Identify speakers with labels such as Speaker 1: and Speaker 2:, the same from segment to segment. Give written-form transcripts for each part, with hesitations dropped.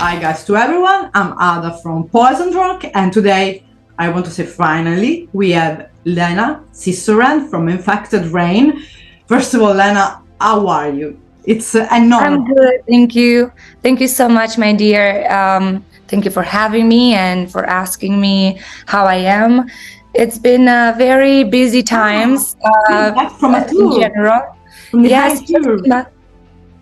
Speaker 1: Hi guys to everyone, I'm Ada from Poison Rock, and today I want to say finally we have Lena Scissorhands from Infected Rain. First of all, Lena, how are you? It's an honor.
Speaker 2: I'm good, thank you. Thank you so much, my dear. Thank you for having me and for asking me how I am. It's been very busy times
Speaker 1: Back from a
Speaker 2: in
Speaker 1: tour,
Speaker 2: general.
Speaker 1: from the high
Speaker 2: Yes,
Speaker 1: tour.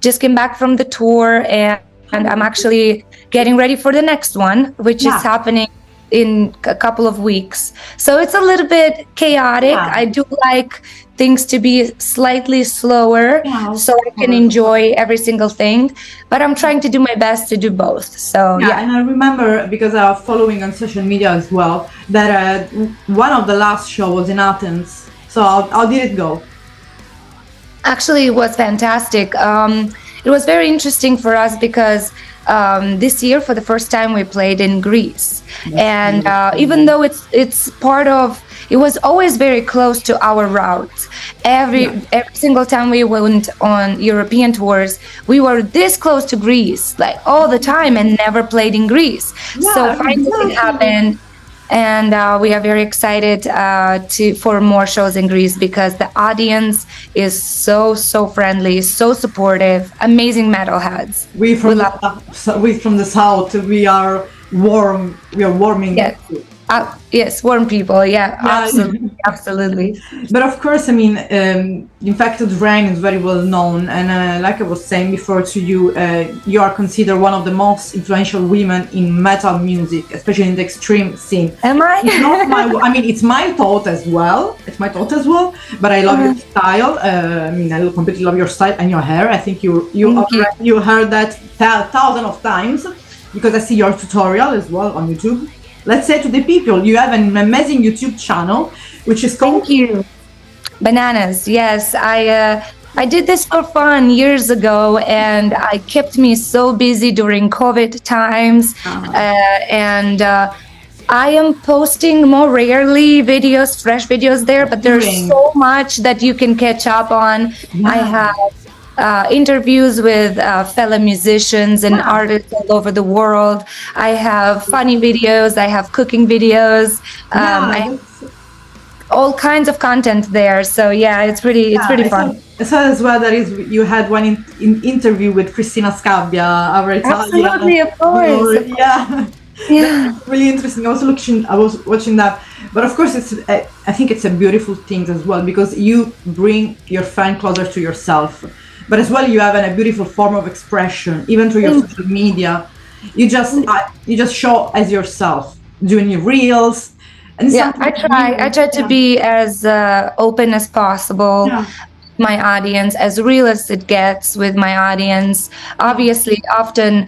Speaker 2: just came back from the tour, and I'm actually getting ready for the next one, which is happening in a couple of weeks. So it's a little bit chaotic. I do like things to be slightly slower so I can enjoy every single thing, but I'm trying to do my best to do both. So
Speaker 1: And I remember, because I was following on social media as well, that one of the last show was in Athens. So how did it go?
Speaker 2: Actually, it was fantastic. It was very interesting for us because this year, for the first time, we played in Greece, and even though it's part of, it was always very close to our route. Every single time we went on European tours, we were this close to Greece, like all the time, and never played in Greece. So finally it happened. And we are very excited for more shows in Greece because the audience is so friendly, so supportive, amazing metalheads.
Speaker 1: We from the south, we are warm. We are warming.
Speaker 2: Yes, warm people. Absolutely.
Speaker 1: But of course, I mean, Infected Rain is very well known, and like I was saying before to you, you are considered one of the most influential women in metal music, especially in the extreme scene.
Speaker 2: Am I?
Speaker 1: It's not I mean, it's my thought as well. But I love your style. I mean, I completely love your style and your hair. I think you heard that thousands of times because I see your tutorial as well on YouTube. Let's say to the people, you have an amazing YouTube channel, which is called...
Speaker 2: Thank you. Bananas. Yes, I did this for fun years ago, and it kept me so busy during COVID times. And I am posting more rarely fresh videos there, but there's so much that you can catch up on. I have interviews with fellow musicians and artists all over the world. I have funny videos, I have cooking videos, I have all kinds of content there. So it's pretty fun.
Speaker 1: I saw as well that you had one interview with Cristina Scabbia, our Italian.
Speaker 2: Absolutely, of course.
Speaker 1: That's really interesting. I was watching that, but of course I think it's a beautiful thing as well because you bring your fan closer to yourself. But as well, you have a beautiful form of expression, even through your social media. You just show as yourself, doing your reels. And
Speaker 2: I try to be as open as possible. My audience, as real as it gets with my audience. Obviously, often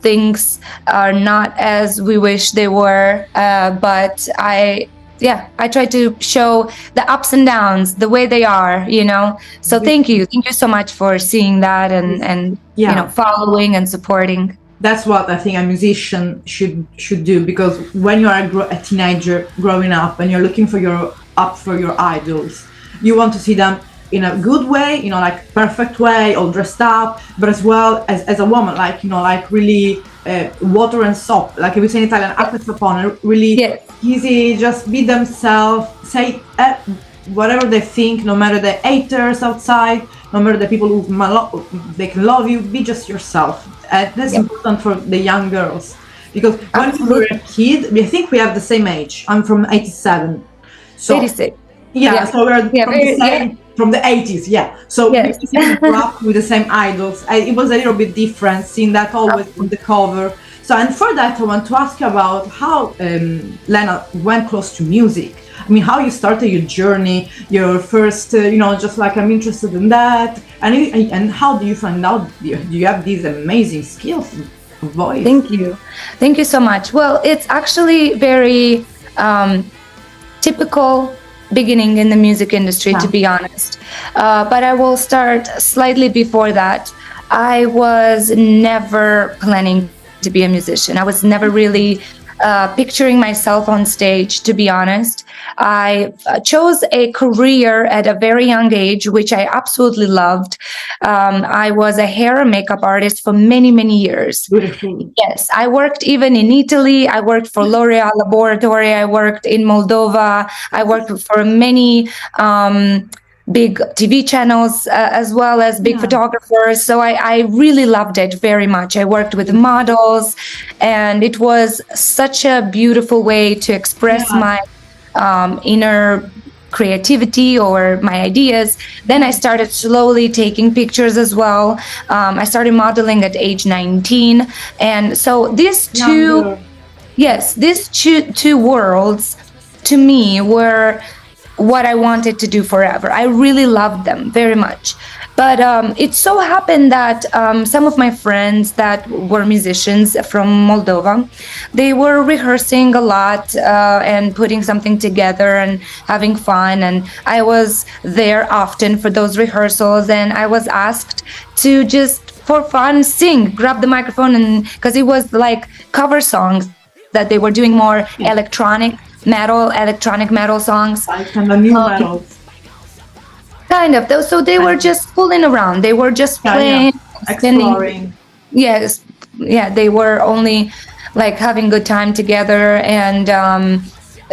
Speaker 2: things are not as we wish they were, but I try to show the ups and downs the way they are, So thank you so much for seeing that and following and supporting.
Speaker 1: That's what I think a musician should do, because when you are a teenager growing up and you're looking for your idols, you want to see them in a good way, like perfect way, all dressed up, but as well as a woman, like really water and soap, like we say in Italian, acqua e sapone, really easy, just be themselves, say whatever they think, no matter the haters outside, no matter the people who they can love you, be just yourself. That's important for the young girls, because when we were a kid, I think we have the same age. I'm from 87. So
Speaker 2: 86.
Speaker 1: So we're from the 80s, So we grew up with the same idols. It was a little bit different, seeing that always on the cover. So, and for that, I want to ask you about how Lena went close to music. I mean, how you started your journey, your first, just like I'm interested in that. And how do you find out you have these amazing skills of voice?
Speaker 2: Thank you so much. Well, it's actually very typical beginning in the music industry, to be honest. But I will start slightly before that. I was never planning to be a musician. I was never really picturing myself on stage, to be honest. I chose a career at a very young age, which I absolutely loved. I was a hair and makeup artist for many, many years.
Speaker 1: Beautiful.
Speaker 2: Yes, I worked even in Italy. I worked for L'Oreal Laboratory. I worked in Moldova. I worked for many big TV channels, as well as big photographers. So I really loved it very much. I worked with models, and it was such a beautiful way to express my inner creativity or my ideas. Then I started slowly taking pictures as well. I started modeling at age 19. And so these two, yes, these two worlds to me were what I wanted to do forever. I really loved them very much. But it so happened that some of my friends that were musicians from Moldova, they were rehearsing a lot and putting something together and having fun. And I was there often for those rehearsals, and I was asked to just for fun sing, grab the microphone, and because it was like cover songs that they were doing, more electronic metal songs.
Speaker 1: Like kind of new metals.
Speaker 2: Kind of. So they were just fooling around. They were just playing,
Speaker 1: exploring.
Speaker 2: Yes, yeah. They were only like having good time together, and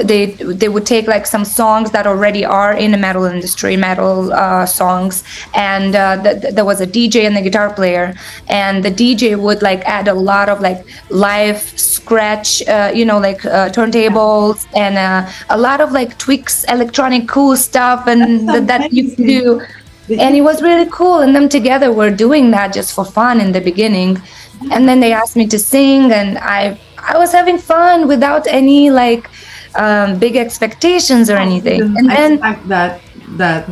Speaker 2: they would take like some songs that already are in the metal industry, metal songs, and there was a DJ and the guitar player, and the DJ would like add a lot of like live scratch, like turntables and a lot of like tweaks, electronic cool stuff, and that you can do. And it was really cool, and them together were doing that just for fun in the beginning. And then they asked me to sing, and I was having fun without any like big expectations or anything. And then
Speaker 1: expect that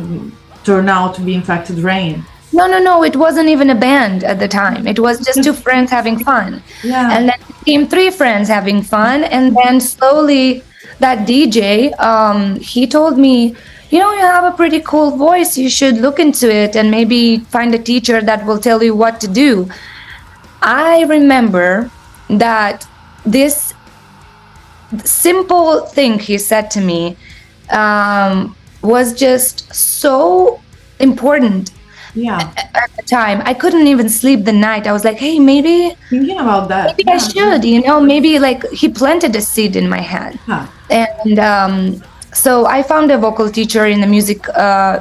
Speaker 1: turned out to be In Fact It Rain.
Speaker 2: No, it wasn't even a band at the time. It was just two friends having fun.
Speaker 1: Yeah.
Speaker 2: And then came three friends having fun, and then slowly that DJ, he told me, you have a pretty cool voice. You should look into it and maybe find a teacher that will tell you what to do. I remember that this simple thing he said to me was just so important. At the time, I couldn't even sleep the night. I was like, hey, maybe
Speaker 1: thinking about that.
Speaker 2: Maybe I should, maybe like he planted a seed in my head. And so I found a vocal teacher in the music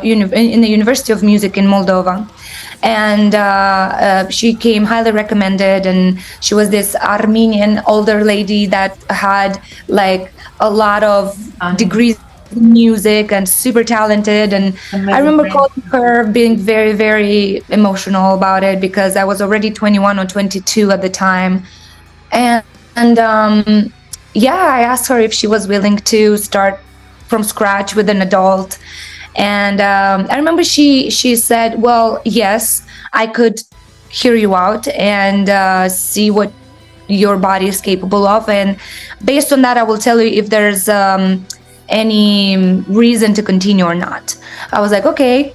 Speaker 2: in the University of Music in Moldova. And she came highly recommended, and she was this Armenian older lady that had like a lot of degrees in music and super talented. And I remember calling her, being very, very emotional about it, because I was already 21 or 22 at the time. And I asked her if she was willing to start from scratch with an adult. And I remember she said, well, yes, I could hear you out and see what your body is capable of. And based on that, I will tell you if there's any reason to continue or not. I was like, okay.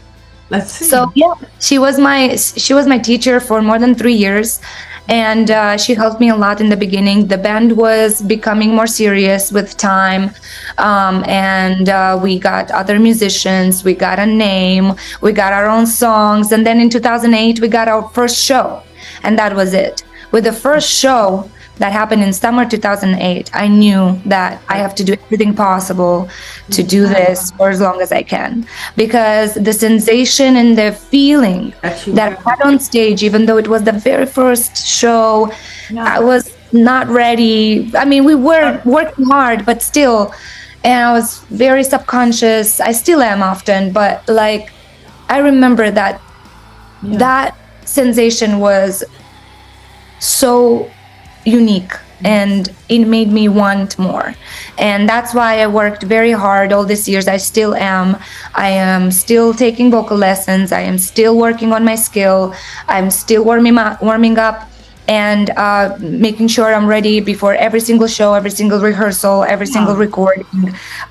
Speaker 1: Let's see.
Speaker 2: So she was my teacher for more than 3 years. And she helped me a lot in the beginning. The band was becoming more serious with time. And we got other musicians. We got a name. We got our own songs. And then in 2008, we got our first show. And that was it. With the first show that happened in summer 2008, I knew that I have to do everything possible to do this for as long as I can, because the sensation and the feeling that I had on stage, even though it was the very first show, I was not ready. I mean, we were working hard, but still, and I was very subconscious. I still am often, but like, I remember that that sensation was so unique, and it made me want more. And that's why I worked very hard all these years. I still am. I am still taking vocal lessons. I am still working on my skill. I'm still warming up and making sure I'm ready before every single show, every single rehearsal, every single recording.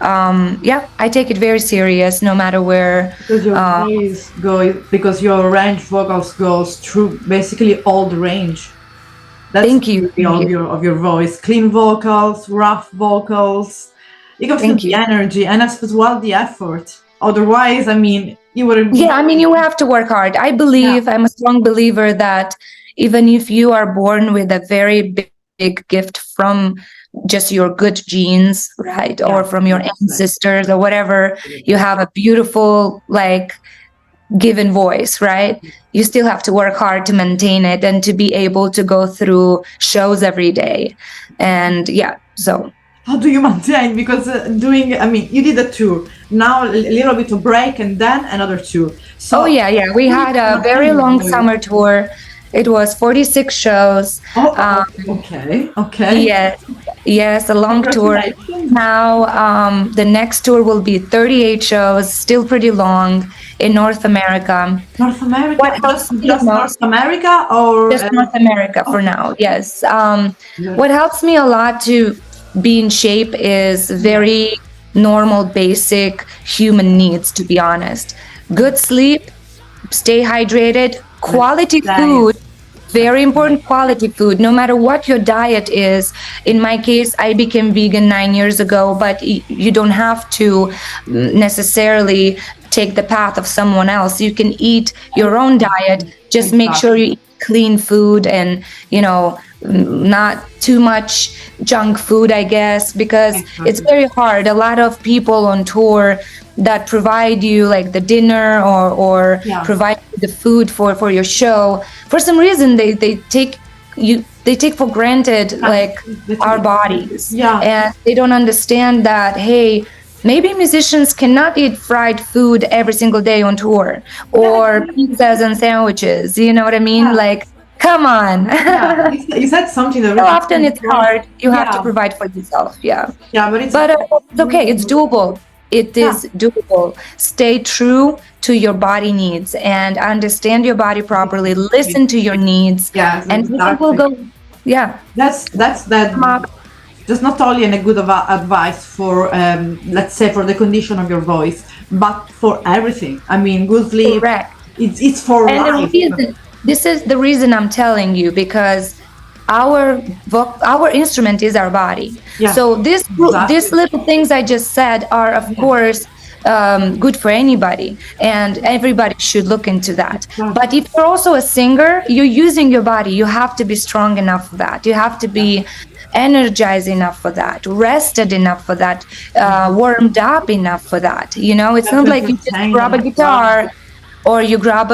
Speaker 2: I take it very serious, no matter where.
Speaker 1: Because your voice because your range vocals goes through basically all the range. That's
Speaker 2: Thank you.
Speaker 1: the
Speaker 2: Thank
Speaker 1: of
Speaker 2: you.
Speaker 1: your voice. Clean vocals, rough vocals. You can feel
Speaker 2: Thank
Speaker 1: the
Speaker 2: you.
Speaker 1: energy and as well the effort. Otherwise, I mean, you wouldn't.
Speaker 2: Yeah, I mean, you have to work hard. I believe, I'm a strong believer that even if you are born with a very big gift from just your good genes, right? Or from your ancestors or whatever, you have a beautiful, like, given voice, right? You still have to work hard to maintain it and to be able to go through shows every day. And yeah, so.
Speaker 1: How do you maintain? Because I mean, you did a tour. Now a little bit of break and then another tour. So,
Speaker 2: Oh, yeah. We had a very long summer tour. It was 46 shows.
Speaker 1: Okay.
Speaker 2: Yes, a long tour. Now, the next tour will be 38 shows, still pretty long in North America.
Speaker 1: North America?
Speaker 2: What helps me
Speaker 1: Just
Speaker 2: the
Speaker 1: North
Speaker 2: most?
Speaker 1: America or
Speaker 2: Just North America for now, yes. What helps me a lot to be in shape is very normal, basic human needs, to be honest. Good sleep, stay hydrated, quality food, very important, quality food, no matter what your diet is. In my case, I became vegan 9 years ago, but you don't have to necessarily take the path of someone else. You can eat your own diet. Just make sure you eat clean food and, not too much junk food, I guess, because it's very hard. A lot of people on tour that provide you like the dinner or provide the food for your show, for some reason they take for granted like our bodies, and they don't understand that, hey, maybe musicians cannot eat fried food every single day on tour, or pizzas and sandwiches, you know what I mean? Like, come on.
Speaker 1: You said something that
Speaker 2: so often it's hard. You have to provide for yourself.
Speaker 1: But it's
Speaker 2: okay. It's doable. It is doable. Stay true to your body needs and understand your body properly. Listen to your needs, and people will go.
Speaker 1: That's just not only a good advice for let's say for the condition of your voice, but for everything. I mean, good sleep.
Speaker 2: Correct.
Speaker 1: It's for life.
Speaker 2: This is the reason I'm telling you, because our instrument is our body. So these little things I just said are, of course, good for anybody, and everybody should look into that. But if you're also a singer, you're using your body. You have to be strong enough for that. You have to be energized enough for that, rested enough for that, warmed up enough for that. It's not like you just grab a guitar or you grab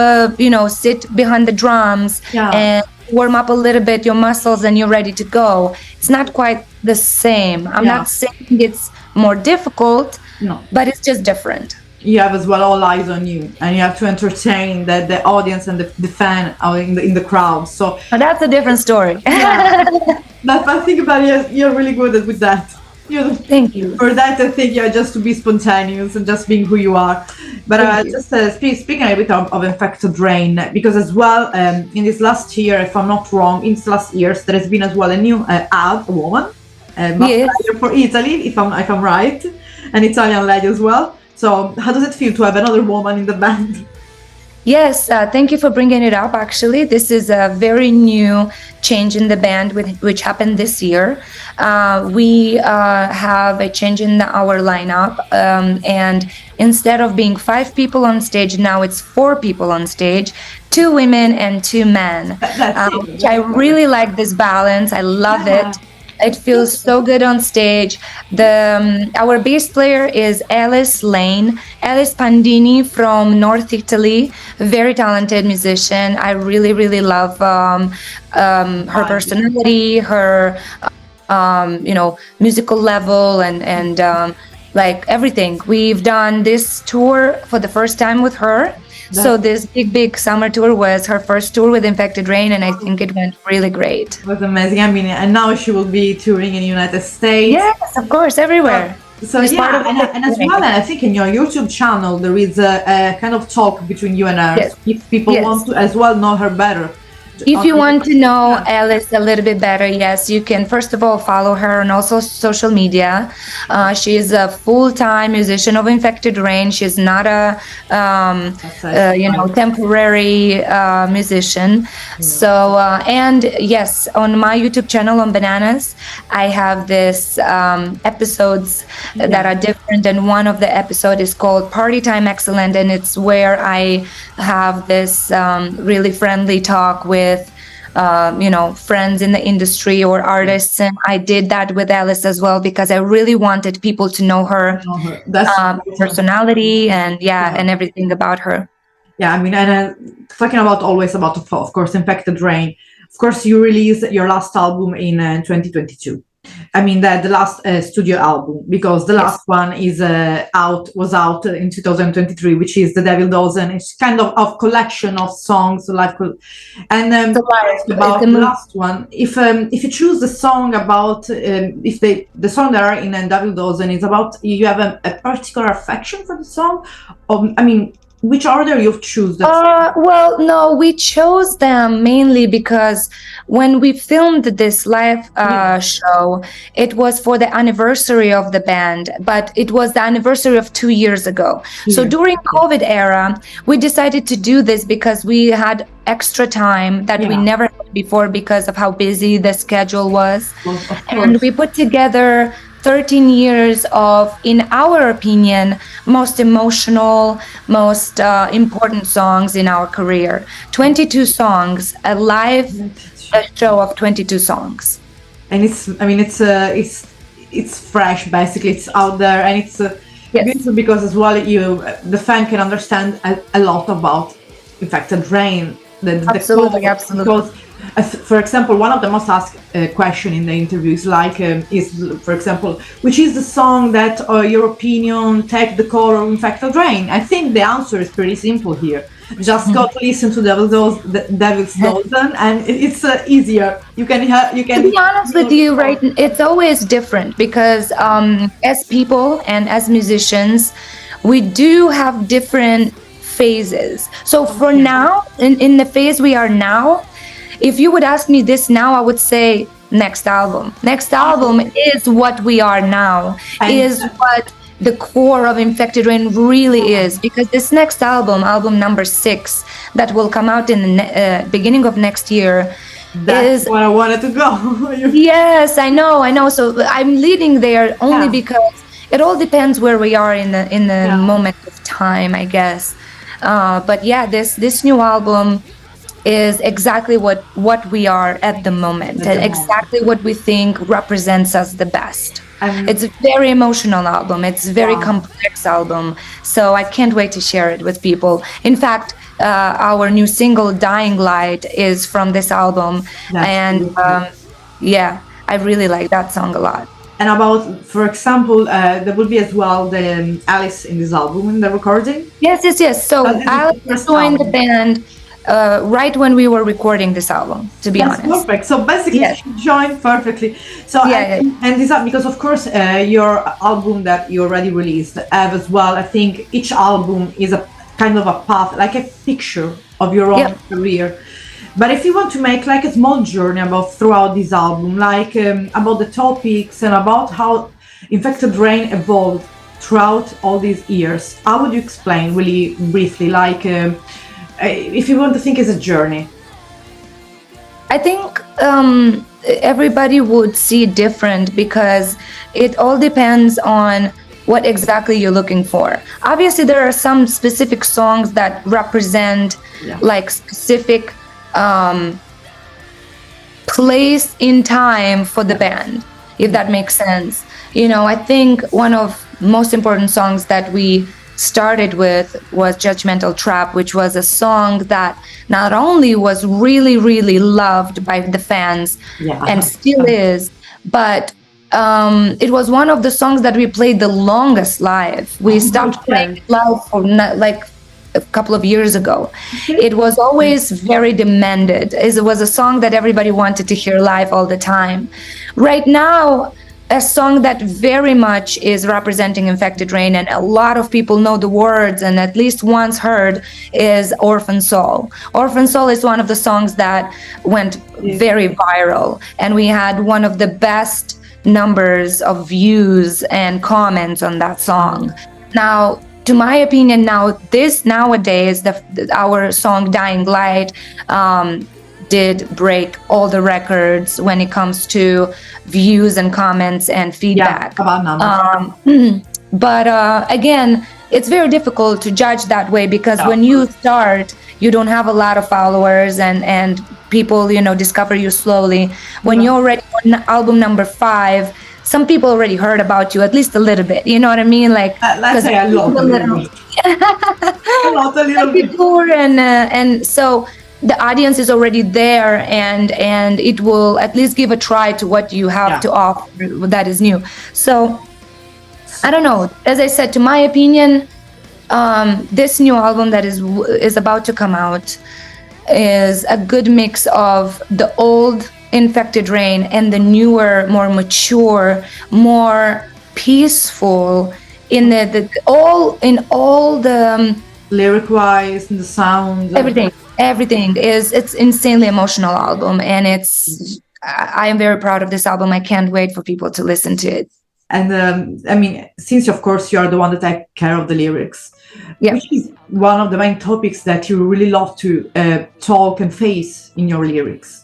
Speaker 2: sit behind the drums and warm up a little bit your muscles and you're ready to go. It's not quite the same. I'm not saying it's more difficult, but it's just different.
Speaker 1: You have as well all eyes on you, and you have to entertain the audience and the fan out in the crowd. So
Speaker 2: that's a different story.
Speaker 1: But I think about it, you're really good with that.
Speaker 2: Thank you.
Speaker 1: For that, I think just to be spontaneous and just being who you are. But just speaking a bit of Infected Rain, because as well, in this last year, if I'm not wrong, in this last years, there has been as well a new a woman, for Italy, if I'm right, an Italian lady as well. So how does it feel to have another woman in the band?
Speaker 2: Yes, thank you for bringing it up. Actually, this is a very new change in the band which happened this year. We have a change in our lineup, and instead of being 5 people on stage, now it's 4 people on stage, 2 women and 2 men. I really like this balance. I love it. It feels so good on stage. Our bass player is Alice Pandini from North Italy, very talented musician. I really, really love her personality, her musical level, and like everything. We've done this tour for the first time with her. So this big summer tour was her first tour with Infected Rain, and I think it went really great.
Speaker 1: It was amazing. I mean, and now she will be touring in the United States.
Speaker 2: Yes, of course, everywhere.
Speaker 1: So and as well, I think in your YouTube channel there is a kind of talk between you and her. If people want to as well know her better,
Speaker 2: If you want to know Alice a little bit better, yes, you can first of all follow her on also social media. She is a full-time musician of Infected Rain. She's not a temporary musician. So and yes, on my YouTube channel on Bananas, I have this episodes that are different, and one of the episode is called Party Time Excellent, and it's where I have this really friendly talk with friends in the industry or artists, and I did that with Alice as well because I really wanted people to know her personality and and everything about her.
Speaker 1: Yeah, I mean, and talking about always about, of course, Infected Rain. Of course, you released your last album in 2022. I mean, the last studio album, because the last one is was out in 2023, which is The Devil Dozen. It's kind of collection of songs, about the last one. If you choose the song about if the song that are in Devil Dozen is about, you have a particular affection for the song, I mean, which order you've chosen?
Speaker 2: Well, no, we chose them mainly because when we filmed this live show, it was for the anniversary of the band, but it was the anniversary of 2 years ago. So during COVID era, we decided to do this because we had extra time that we never had before because of how busy the schedule was. And we put together 13 years of, in our opinion, most emotional, most important songs in our career. 22 songs, a live show of 22 songs.
Speaker 1: And it's fresh, basically. It's out there, and it's beautiful because as well, the fan can understand a lot about Infected Rain.
Speaker 2: Absolutely.
Speaker 1: Because, for example, one of the most asked question in the interview is for example, which is the song that, your opinion, take the color of Infected Rain? I think the answer is pretty simple here. Just go to listen to Devil's Dozen, and it's easier. You can. To
Speaker 2: be honest with you, right? It's always different because as people and as musicians, we do have different phases. So for now, in the phase we are now, if you would ask me this now, I would say next album. Next album is what we are now, is what the core of Infected Rain really is. Because this next album number 6, that will come out in the beginning of next year,
Speaker 1: that's where I wanted to go.
Speaker 2: Yes, I know. So I'm leading there only because it all depends where we are in the moment of time, I guess. But this new album is exactly what we are at the moment, and exactly what we think represents us the best. It's a very emotional album. It's a very complex album. So I can't wait to share it with people. In fact, our new single, Dying Light, is from this album. I really like that song a lot.
Speaker 1: And about, for example, there will be as well the Alice in this album, in the recording?
Speaker 2: Yes. So Alice joined the band right when we were recording this album, to be honest.
Speaker 1: Perfect. So basically, she joined perfectly. So and this because of course your album that you already released have as well. I think each album is a kind of a path, like a picture of your own career. But if you want to make like a small journey about throughout this album, like about the topics and about how Infected Rain evolved throughout all these years, how would you explain really briefly, like? If you want to think as a journey?
Speaker 2: I think everybody would see different because it all depends on what exactly you're looking for. Obviously, there are some specific songs that represent like specific place in time for the band, if that makes sense. I think one of most important songs that we started with was Judgmental Trap, which was a song that not only was really, really loved by the fans and still is, but it was one of the songs that we played the longest live. We stopped playing live for like a couple of years ago. It was always very demanded. It was a song that everybody wanted to hear live all the time. Right now, a song that very much is representing Infected Rain, and a lot of people know the words and at least once heard, is Orphan Soul. Orphan Soul is one of the songs that went very viral, and we had one of the best numbers of views and comments on that song. Now, to my opinion, nowadays, our song Dying Light did break all the records when it comes to views and comments and feedback.
Speaker 1: About numbers.
Speaker 2: But again, it's very difficult to judge that way, because when you start, you don't have a lot of followers, and people, discover you slowly. When you're already on album number 5, some people already heard about you at least a little bit. You know what I mean? Like,
Speaker 1: let's say a lot. A little bit.
Speaker 2: And so the audience is already there, and it will at least give a try to what you have to offer that is new. So I don't know. As I said, to my opinion, this new album that is about to come out is a good mix of the old Infected Rain and the newer, more mature, more peaceful in all the
Speaker 1: lyric-wise, and the sound.
Speaker 2: Everything it's insanely emotional album, and I am very proud of this album. I can't wait for people to listen to it.
Speaker 1: And since of course you are the one that takes care of the lyrics, which is one of the main topics that you really love to talk and face in your lyrics.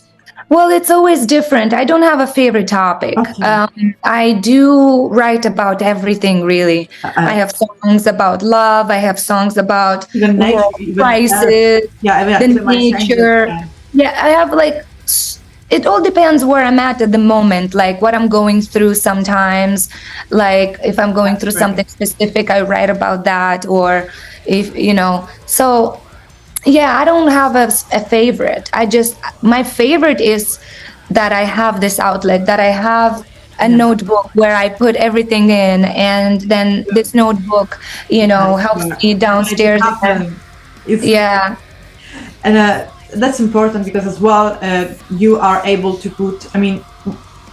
Speaker 2: Well, it's always different. I don't have a favorite topic. Okay. I do write about everything, really. I have songs about love. I have songs about crisis, the nature. I have it all depends where I'm at the moment, like what I'm going through sometimes. Like if I'm going through something specific, I write about that, or if, so I don't have a favorite. My favorite is that I have this outlet, that I have a notebook where I put everything in, and then this notebook, helps me downstairs.
Speaker 1: And that's important, because as well, you are able to put,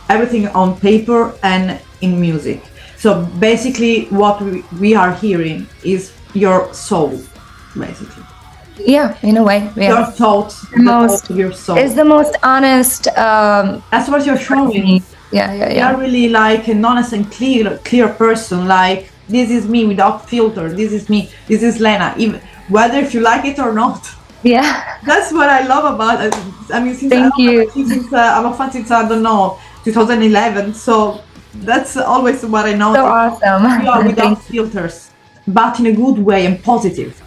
Speaker 1: everything on paper and in music. So basically what we are hearing is your soul, basically.
Speaker 2: Yeah, in a way. Yeah.
Speaker 1: Your thoughts, of your soul.
Speaker 2: It's the most honest.
Speaker 1: That's what you're showing.
Speaker 2: Yeah.
Speaker 1: You're really like an honest and clear person. Like, this is me without filter. This is me. This is Lena. Even whether if you like it or not.
Speaker 2: Yeah.
Speaker 1: That's what I love about it. Since
Speaker 2: I'm
Speaker 1: a fan since I don't know 2011. So that's always what I know.
Speaker 2: So awesome.
Speaker 1: You are without filters, but in a good way and positive.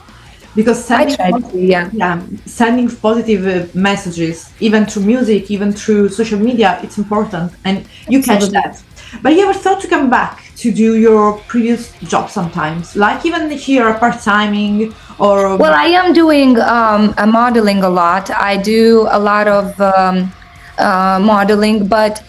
Speaker 1: Because sending positive messages, even through music, even through social media, it's important, and you catch that. But you ever thought to come back to do your previous job sometimes, like even here part-timing or?
Speaker 2: Well, I am doing modeling a lot. I do a lot of modeling, but.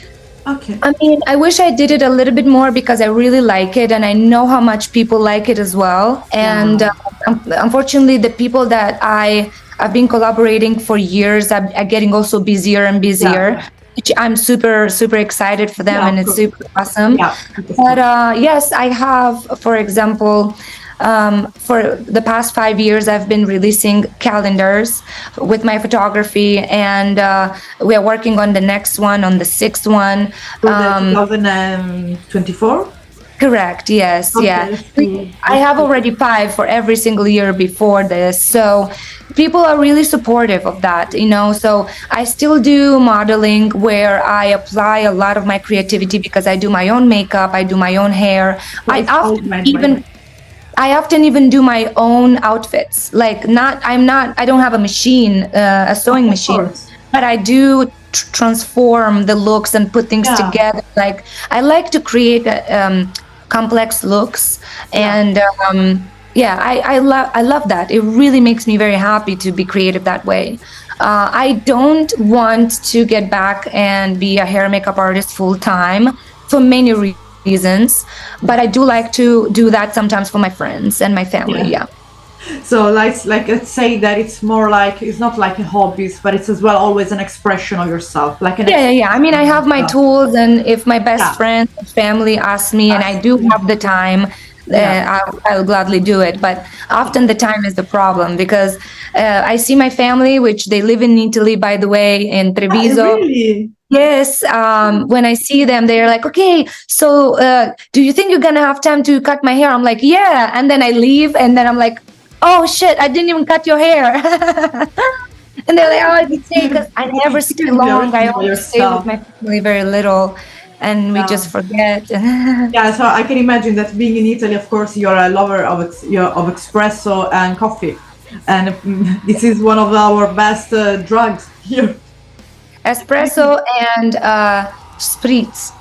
Speaker 1: Okay.
Speaker 2: I wish I did it a little bit more, because I really like it, and I know how much people like it as well. And unfortunately, the people that I've been collaborating for years are getting also busier and busier. Which I'm super, super excited for them, and it's super awesome. But yes, I have, for example, for the past 5 years, I've been releasing calendars with my photography, and we are working on the next one, on the 6th one.
Speaker 1: 2024?
Speaker 2: Correct, yes, I have already 5 for every single year before this. So people are really supportive of that, so I still do modeling, where I apply a lot of my creativity, because I do my own makeup, I do my own hair. I often even do my own outfits. Like I don't have a machine, a sewing machine, but I do transform the looks and put things together. Like I like to create complex looks, and I love that. It really makes me very happy to be creative that way. I don't want to get back and be a hair and makeup artist full time for many reasons, but I do like to do that sometimes for my friends and my family.
Speaker 1: So like let's say that it's more like it's not like a hobby, but it's as well always an expression of yourself, like an
Speaker 2: Yeah. I mean, I have my tools, and if my best
Speaker 1: yeah,
Speaker 2: friend or family asks me, and I do have the time,
Speaker 1: yeah.
Speaker 2: I'll gladly do it. But often the time is the problem, because I see my family, which they live in Italy, by the way, in Treviso.
Speaker 1: Really?
Speaker 2: Yes, when I see them, they're like, okay, so do you think you're gonna have time to cut my hair? I'm like, yeah. And then I leave, and then I'm like, oh shit, I didn't even cut your hair. And they're like, oh, I can stay, because I never stay long. I only stay with my family very little, and we just forget.
Speaker 1: Yeah, so I can imagine that being in Italy, of course, you're a lover of of espresso and coffee, and this is one of our best drugs here.
Speaker 2: Espresso and spritz.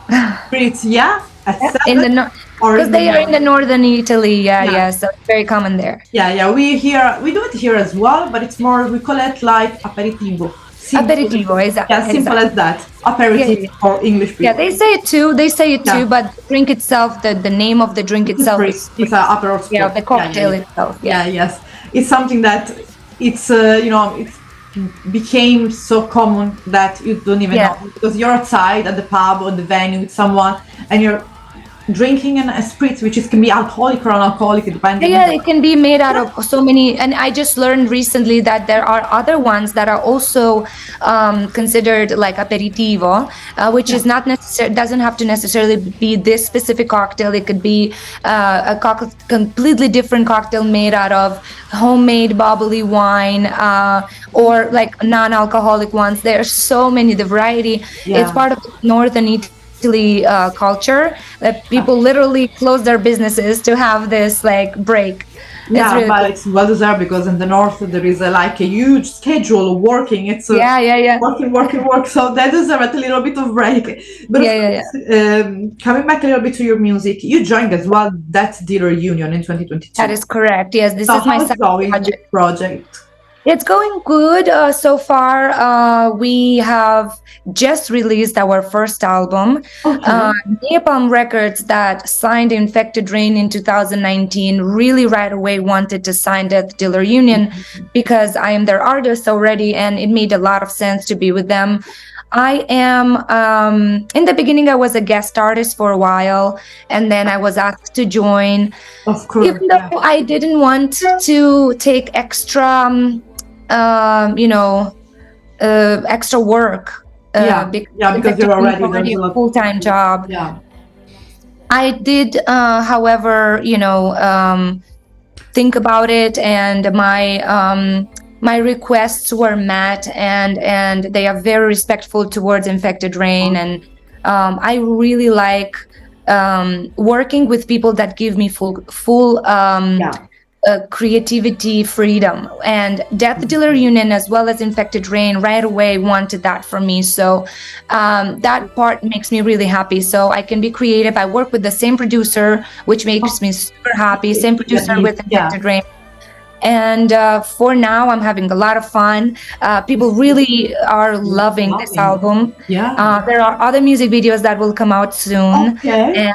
Speaker 1: Spirits, yeah, at
Speaker 2: In
Speaker 1: 7
Speaker 2: the
Speaker 1: or
Speaker 2: because they are in the northern Italy, yeah, so it's very common there.
Speaker 1: Yeah, we do it here as well, but it's more, we call it like aperitivo. Simple.
Speaker 2: Aperitivo, exactly.
Speaker 1: Yeah, simple as that. Aperitif for English people.
Speaker 2: Yeah, they say it too, but the drink itself, the name of the drink itself is
Speaker 1: it's an Aperol Spritz.
Speaker 2: Yeah, the cocktail itself.
Speaker 1: Yeah, yes. It's something that it's it's became so common that you don't even know, because you're outside at the pub or the venue with someone and you're drinking a spritz, which can be alcoholic or non-alcoholic, depending.
Speaker 2: Yeah, it can be made out of so many. And I just learned recently that there are other ones that are also considered like aperitivo, which is not necessary, doesn't have to necessarily be this specific cocktail. It could be a completely different cocktail made out of homemade bubbly wine, or like non-alcoholic ones. There are so many, the variety. It's part of northern Italy culture that people literally close their businesses to have this like break.
Speaker 1: Yeah, really but it's well deserved, because in the north there is like a huge schedule of working. It's work. So they deserve a little bit of break. But coming back a little bit to your music, you joined as well that dealer union in 2022.
Speaker 2: That is correct. Yes, this is my second
Speaker 1: project.
Speaker 2: It's going good so far. We have just released our first album. Napalm Records, that signed Infected Rain in 2019, really right away wanted to sign Death Dealer Union because I am their artist already, and it made a lot of sense to be with them. I am, in the beginning, I was a guest artist for a while, and then I was asked to join.
Speaker 1: Of course.
Speaker 2: Even though I didn't want to take extra, extra work.
Speaker 1: Because you're already
Speaker 2: a full-time job.
Speaker 1: Yeah.
Speaker 2: I did, however, think about it, and my requests were met, and they are very respectful towards Infected Rain, and I really like working with people that give me full creativity freedom. And Death Dealer Union, as well as Infected Rain, right away wanted that for me. So that part makes me really happy. So I can be creative. I work with the same producer, which makes me super happy. Same producer with Infected Rain. And for now, I'm having a lot of fun. People really are loving this album. There are other music videos that will come out soon. And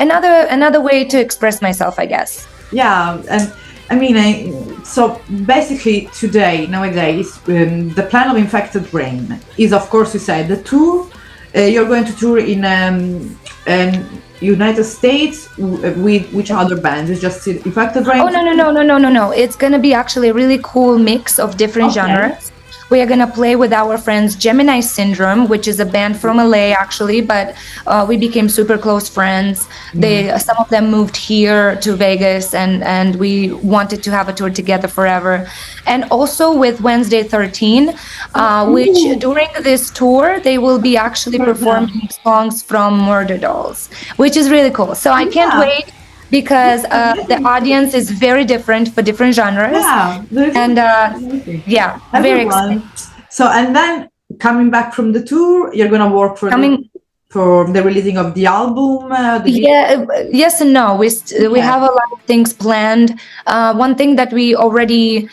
Speaker 2: another way to express myself, I guess.
Speaker 1: And I mean, so basically nowadays, the plan of Infected Rain is, of course, you said the tour. You're going to tour in United States with which other bands? It's just Infected Rain?
Speaker 2: Oh, no. It's going to be actually a really cool mix of different genres. We are going to play with our friends Gemini Syndrome, which is a band from LA, actually, but we became super close friends. Some of them moved here to Vegas, and we wanted to have a tour together forever. And also with Wednesday 13, which during this tour, they will be actually performing songs from Murder Dolls, which is really cool. So I can't wait, because the audience is very different for different genres. Very exciting.
Speaker 1: So, and then coming back from the tour, you're gonna work for the releasing of the album.
Speaker 2: Yes and no. We have a lot of things planned. One thing that we already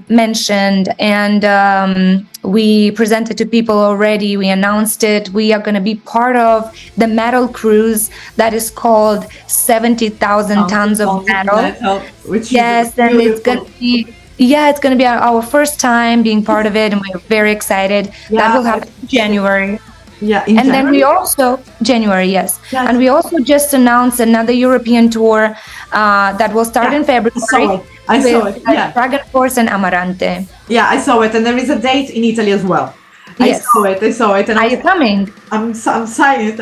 Speaker 2: mentioned, and we presented to people already. We announced it. We are going to be part of the metal cruise that is called 70,000 tons of metal.
Speaker 1: Which
Speaker 2: Yes,
Speaker 1: is
Speaker 2: and it's going
Speaker 1: beautiful.
Speaker 2: to be, yeah, it's going to be our first time being part of it, and we're very excited. That will happen in January.
Speaker 1: Yeah, in
Speaker 2: And
Speaker 1: January?
Speaker 2: then we also, January, yes.
Speaker 1: Yes.
Speaker 2: And we also just announced another European tour that will start in February.
Speaker 1: I saw it. Yeah.
Speaker 2: Dragon Force and Amarante.
Speaker 1: Yeah, I saw it, and there is a date in Italy as well.
Speaker 2: Yes.
Speaker 1: I saw it. And
Speaker 2: Are you coming?
Speaker 1: I'm signing it.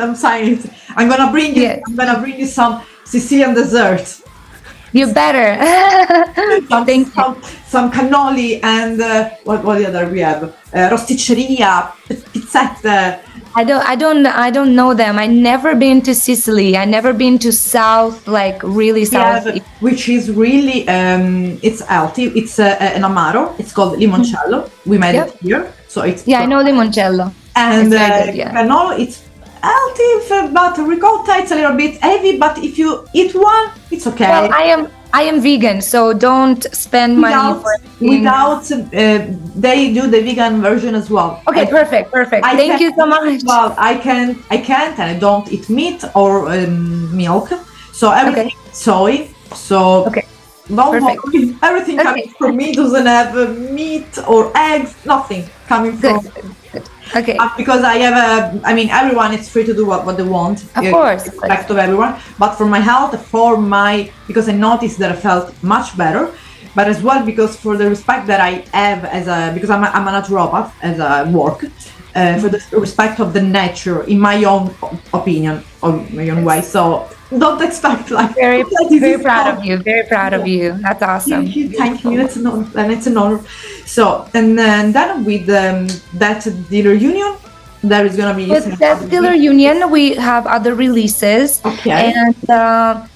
Speaker 1: I'm gonna bring you.
Speaker 2: Yes.
Speaker 1: I'm gonna bring you some Sicilian dessert.
Speaker 2: You better.
Speaker 1: Some cannoli and what the other we have? Rosticceria, pizzette.
Speaker 2: I don't know them. I never been to Sicily. I never been to south, like really south.
Speaker 1: Yeah, which is really it's healthy. It's an amaro. It's called limoncello. We made it here, so it's
Speaker 2: I know limoncello.
Speaker 1: And
Speaker 2: it's good,
Speaker 1: cannolo, it's healthy, but ricotta it's a little bit heavy. But if you eat one, it's okay.
Speaker 2: Well, I am vegan, so don't spend money for
Speaker 1: without. They do the vegan version as well.
Speaker 2: Okay, perfect. Thank you so much.
Speaker 1: Well, I can't, and I don't eat meat or milk, so everything is soy. So don't worry, everything coming from me doesn't have meat or eggs, nothing coming from.
Speaker 2: Good. Okay.
Speaker 1: Because I have everyone is free to do what they want.
Speaker 2: Of course.
Speaker 1: Respect of everyone. But for my health, because I noticed that I felt much better, but as well because for the respect that I have because I'm a naturopath as a work, for the respect of the nature, in my own opinion, or my own way. So don't expect like
Speaker 2: very proud of you. Very proud of you. That's awesome.
Speaker 1: Thank you. It's an honor. So and then with that dealer union, there is gonna be
Speaker 2: with that dealer union. We have other releases, and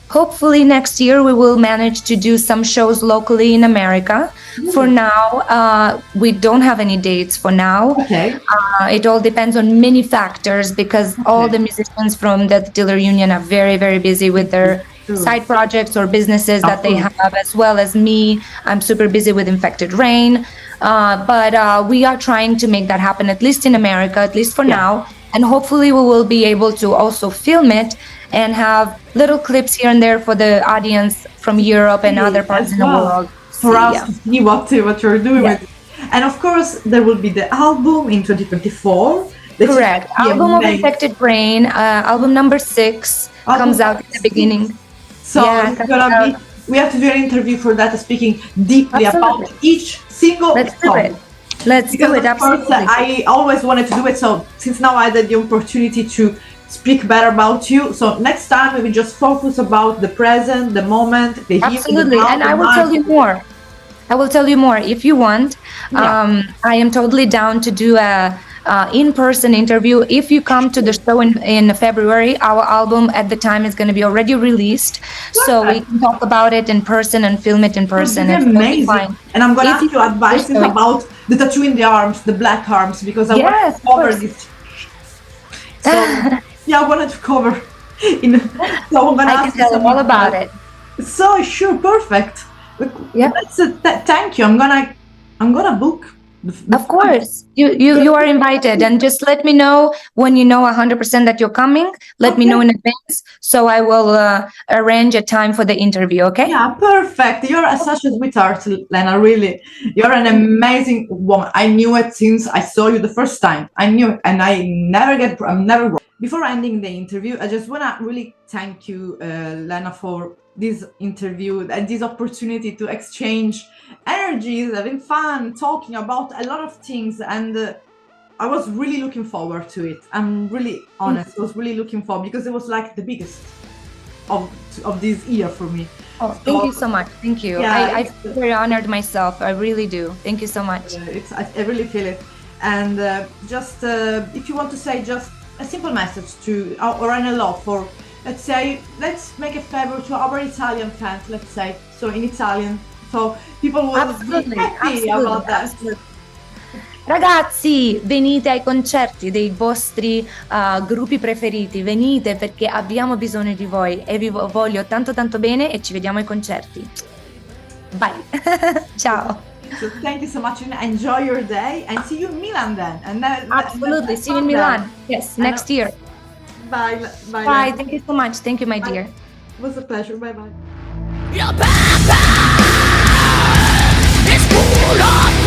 Speaker 2: hopefully next year we will manage to do some shows locally in America. For now, we don't have any dates for now. It all depends on many factors because all the musicians from that dealer union are very, very busy with their side projects or businesses that they have, as well as me. I'm super busy with Infected Rain. But we are trying to make that happen, at least in America, at least for now. And hopefully we will be able to also film it and have little clips here and there for the audience from Europe and other parts in the world.
Speaker 1: For us to see what you're doing with it. And of course, there will be the album in 2024.
Speaker 2: Correct. Album of Infected Brain, album number 6 comes out in the beginning.
Speaker 1: So it's gonna be, we have to do an interview for that, speaking deeply about each single song.
Speaker 2: Let's do it, absolutely.
Speaker 1: I always wanted to do it, so since now I had the opportunity to speak better about you, so next time we will just focus about the present, the moment, the here,
Speaker 2: absolutely, and I will tell you more. I will tell you more if you want. I am totally down to do a in-person interview. If you come to the show in February, our album at the time is going to be already released, so we can talk about it in person and film it in person.
Speaker 1: It's amazing. Fine. And I'm going to ask you advice about the tattoo in the arms, the black arms, because I want to cover this. So I wanted to cover. So I'm going to ask you
Speaker 2: all about it.
Speaker 1: So sure, perfect. Thank you. I'm gonna book.
Speaker 2: Of course, you are invited, and just let me know when you know 100% that you're coming. Let me know in advance, so I will arrange a time for the interview. Okay?
Speaker 1: Yeah, perfect. You're such a sweetheart, Lena. Really, you're an amazing woman. I knew it since I saw you the first time. I knew it, and I'm never wrong. Before ending the interview, I just wanna really thank you, Lena, for this interview and this opportunity to exchange energies, having fun, talking about a lot of things, and I was really looking forward to it. I'm really honest. I was really looking forward because it was like the biggest of this year for me.
Speaker 2: Oh, thank you so much. Thank you. I feel very honored myself. I really do. Thank you so much.
Speaker 1: I really feel it. And just if you want to say just a simple message to or an hello for, let's make a favor to our Italian fans, let's say, so in Italian, so people will be happy about that.
Speaker 2: Ragazzi, venite ai concerti dei vostri gruppi preferiti, venite perché abbiamo bisogno di voi e vi voglio tanto tanto bene e ci vediamo ai concerti. Bye. Ciao.
Speaker 1: So thank you so much, and enjoy your day, and see you in Milan then. And then
Speaker 2: Absolutely. See you in Milan. Yes, next year.
Speaker 1: Bye. Bye.
Speaker 2: Bye. Thank you so much. Thank you, my dear.
Speaker 1: It was a pleasure. Bye.
Speaker 3: Your backpack is full of